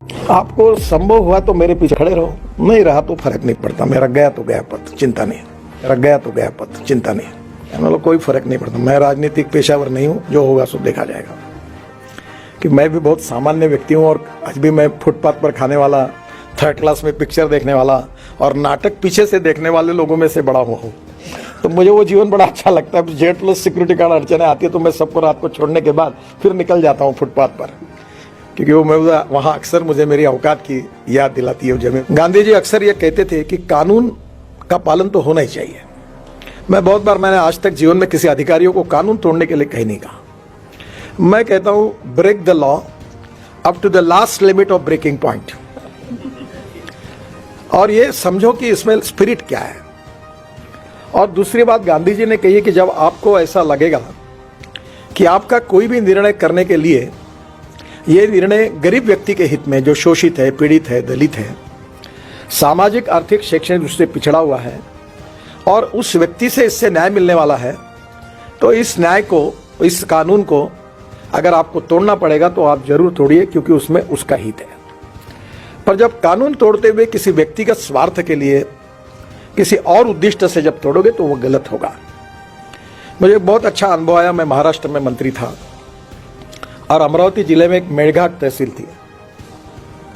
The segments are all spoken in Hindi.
आपको संभव हुआ तो मेरे पीछे खड़े रहो, नहीं रहा तो फर्क नहीं पड़ता। मेरा गया तो गया पथ, चिंता नहीं। मेरा गया तो गया पथ, चिंता नहीं। मतलब कोई फर्क नहीं पड़ता। मैं राजनीतिक पेशावर नहीं हूँ, जो होगा सो देखा जाएगा। कि मैं भी बहुत सामान्य व्यक्ति हूँ और आज भी मैं फुटपाथ पर खाने वाला, थर्ड क्लास में पिक्चर देखने वाला और नाटक पीछे से देखने वाले लोगों में से बड़ा हुआ हूँ। तो मुझे वो जीवन बड़ा अच्छा लगता है। जेट प्लस सिक्योरिटी गार्ड अड़चने आती है तो मैं सबको रात को छोड़ने के बाद फिर निकल जाता हूँ फुटपाथ पर, क्योंकि वो मैं वहाँ अक्सर मुझे मेरी औकात की याद दिलाती है। जब गांधी जी अक्सर ये कहते थे कि कानून का पालन तो होना ही चाहिए। मैंने आज तक जीवन में किसी अधिकारियों को कानून तोड़ने के लिए कहीं नहीं कहा। मैं कहता हूं break the law up to the last limit of breaking point. और ये समझो कि इसमें स्पिरिट क्या है। और दूसरी बात गांधी जी ने कही है कि जब आपको ऐसा लगेगा कि आपका कोई भी निर्णय करने के लिए ये निर्णय गरीब व्यक्ति के हित में, जो शोषित है, पीड़ित है, दलित है, सामाजिक, आर्थिक, शैक्षणिक दृष्टि से पिछड़ा हुआ है और उस व्यक्ति से इससे न्याय मिलने वाला है, तो इस न्याय को, इस कानून को अगर आपको तोड़ना पड़ेगा तो आप जरूर तोड़िए, क्योंकि उसमें उसका हित है। पर जब कानून तोड़ते हुए किसी व्यक्तिगत स्वार्थ के लिए, किसी और उद्देश्य से जब तोड़ोगे तो वो गलत होगा। मुझे बहुत अच्छा अनुभव आया। मैं महाराष्ट्र में मंत्री था और अमरावती जिले में एक मेड़घाट तहसील थी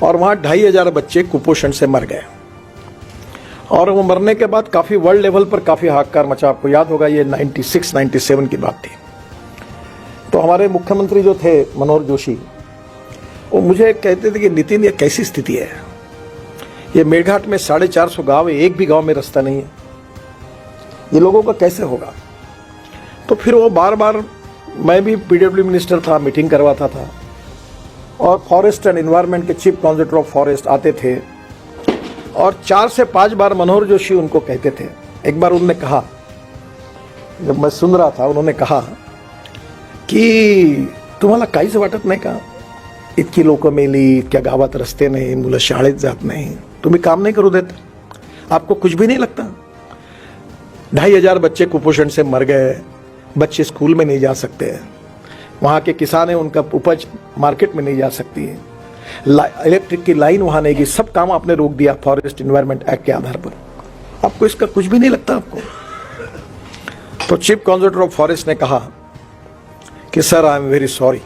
और वहां 2500 बच्चे कुपोषण से मर गए। और वो मरने के बाद काफी वर्ल्ड लेवल पर काफी हाहाकार मचा। आपको याद होगा, ये 96-97 की बात थी। तो हमारे मुख्यमंत्री जो थे मनोहर जोशी, वो मुझे कहते थे कि नितिन, ये कैसी स्थिति है, ये मेड़घाट में 450 गांव है, एक भी गांव में रास्ता नहीं है, ये लोगों का कैसे होगा। तो फिर वो बार बार, मैं भी पीडब्ल्यू मिनिस्टर था, मीटिंग करवाता था और फॉरेस्ट एंड एनवायरनमेंट के चीफ कॉन्जर्वेटर ऑफ फॉरेस्ट आते थे और 4 से 5 बार मनोहर जोशी उनको कहते थे। एक बार उन्होंने कहा, जब मैं सुन रहा था, उन्होंने कहा की तुम्हाला काहीच वाटत नाही का, इतकी लोक मेली, इतक्या गावात रस्ते नाही, मुलं शाळेत जात नाही, तुम्ही काम नहीं करू देत, आपको कुछ भी नहीं लगता। 2500 बच्चे कुपोषण से मर गए, बच्चे स्कूल में नहीं जा सकते, वहाँ के किसान है, उनका उपज मार्केट में नहीं जा सकती है, इलेक्ट्रिक की लाइन वहाँ नहीं गई, सब काम आपने रोक दिया फॉरेस्ट एनवायरनमेंट एक्ट के आधार पर, आपको इसका कुछ भी नहीं लगता आपको। तो चीफ कॉन्जर्वेटर ऑफ फॉरेस्ट ने कहा कि sir, I am very sorry,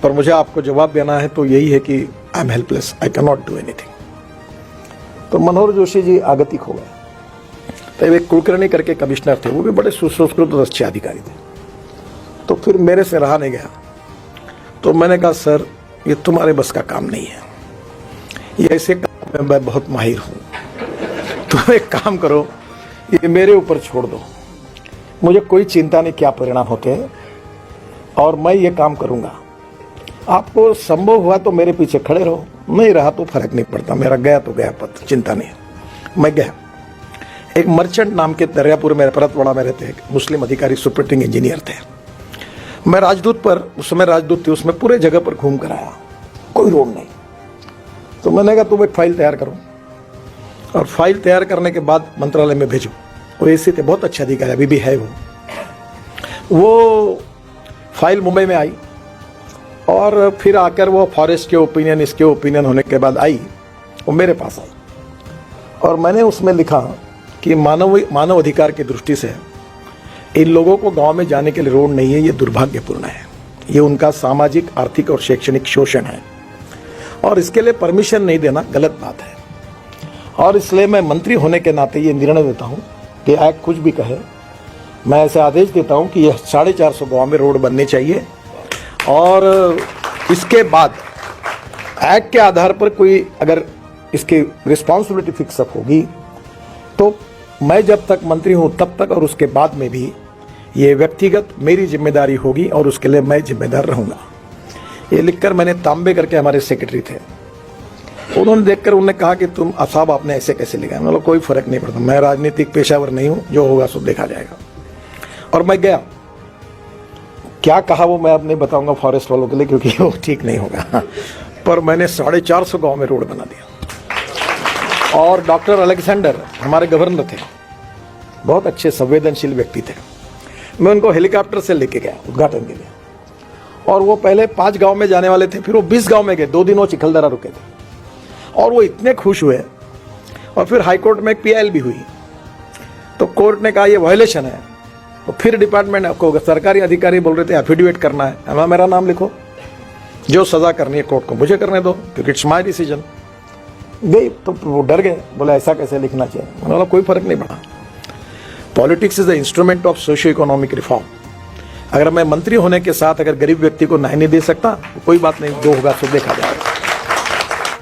पर मुझे आपको जवाब देना है तो यही है कि I am helpless, I can not do anything. तो मनोहर जोशी जी आगतिक हो गए। तो एक कुलकर्णी करके कमिश्नर थे, वो भी बड़े सुसंस्कृत और अच्छे अधिकारी थे। तो फिर मेरे से रहा नहीं गया, तो मैंने कहा सर, ये तुम्हारे बस का काम नहीं है, ये ऐसे काम में मैं बहुत माहिर हूँ, तुम एक काम करो, ये मेरे ऊपर छोड़ दो, मुझे कोई चिंता नहीं क्या परिणाम होते हैं और मैं ये काम करूंगा। आपको संभव हुआ तो मेरे पीछे खड़े रहो, नहीं रहा तो फर्क नहीं पड़ता। मेरा गया तो गया पथ, चिंता नहीं। मैं गया। एक मर्चेंट नाम के दरियापुर में, परतवाड़ा में रहते एक मुस्लिम अधिकारी, सुपरिटेंडिंग इंजीनियर थे। मैं राजदूत पर, उस समय राजदूत थे, उसमें पूरे जगह पर घूम कर आया, कोई रोड नहीं। तो मैंने कहा तुम एक फाइल तैयार करो और फाइल तैयार करने के बाद मंत्रालय में भेजो। वो ऐसे थे, बहुत अच्छा अधिकारी, अभी भी है वो फाइल मुंबई में आई और फिर आकर वो फॉरेस्ट के ओपिनियन, इसके ओपिनियन होने के बाद आई, वो मेरे पास आई और मैंने उसमें लिखा कि मानव अधिकार की दृष्टि से इन लोगों को गांव में जाने के लिए रोड नहीं है, ये दुर्भाग्यपूर्ण है, ये उनका सामाजिक, आर्थिक और शैक्षणिक शोषण है और इसके लिए परमिशन नहीं देना गलत बात है। और इसलिए मैं मंत्री होने के नाते ये निर्णय देता हूँ कि एक्ट कुछ भी कहे, मैं ऐसे आदेश देता हूँ कि यह 450 गांव में रोड बनने चाहिए और इसके बाद एक्ट के आधार पर कोई अगर इसकी रिस्पॉन्सिबिलिटी फिक्स अप होगी तो मैं जब तक मंत्री हूं तब तक और उसके बाद में भी ये व्यक्तिगत मेरी जिम्मेदारी होगी और उसके लिए मैं जिम्मेदार रहूंगा। ये लिखकर मैंने तांबे करके, हमारे सेक्रेटरी थे, उन्होंने देखकर उन्होंने कहा कि तुम साहब आपने ऐसे कैसे लिखा। मतलब कोई फर्क नहीं पड़ता, मैं राजनीतिक पेशावर नहीं हूं, जो होगा सो देखा जाएगा। और मैं गया, क्या कहा वो मैं अब नहीं बताऊंगा फॉरेस्ट वालों के लिए, क्योंकि वो ठीक नहीं होगा। पर मैंने 450 गांव में रोड बना दिया। और डॉक्टर अलेक्जेंडर हमारे गवर्नर थे, बहुत अच्छे संवेदनशील व्यक्ति थे। मैं उनको हेलीकॉप्टर से लेके गया उद्घाटन के लिए और वो पहले 5 गांव में जाने वाले थे, फिर वो 20 गांव में गए, 2 दिन वो चिखलदरा रुके थे और वो इतने खुश हुए। और फिर हाईकोर्ट में एक PIL भी हुई, तो कोर्ट ने कहा ये वायलेशन है। तो फिर डिपार्टमेंट को सरकारी अधिकारी बोल रहे थे एफिडेविट करना है, हमें मेरा नाम लिखो, जो सजा करनी है कोर्ट को मुझे करने दो, क्योंकि इट्स माय डिसीजन। गई तो वो डर गए, बोले ऐसा कैसे लिखना चाहिए। मैंने बोला कोई फर्क नहीं पड़ा, politics is the instrument of socio economic reform. अगर मैं मंत्री होने के साथ अगर गरीब व्यक्ति को न्याय नहीं दे सकता, कोई बात नहीं, जो होगा सो देखा जाएगा।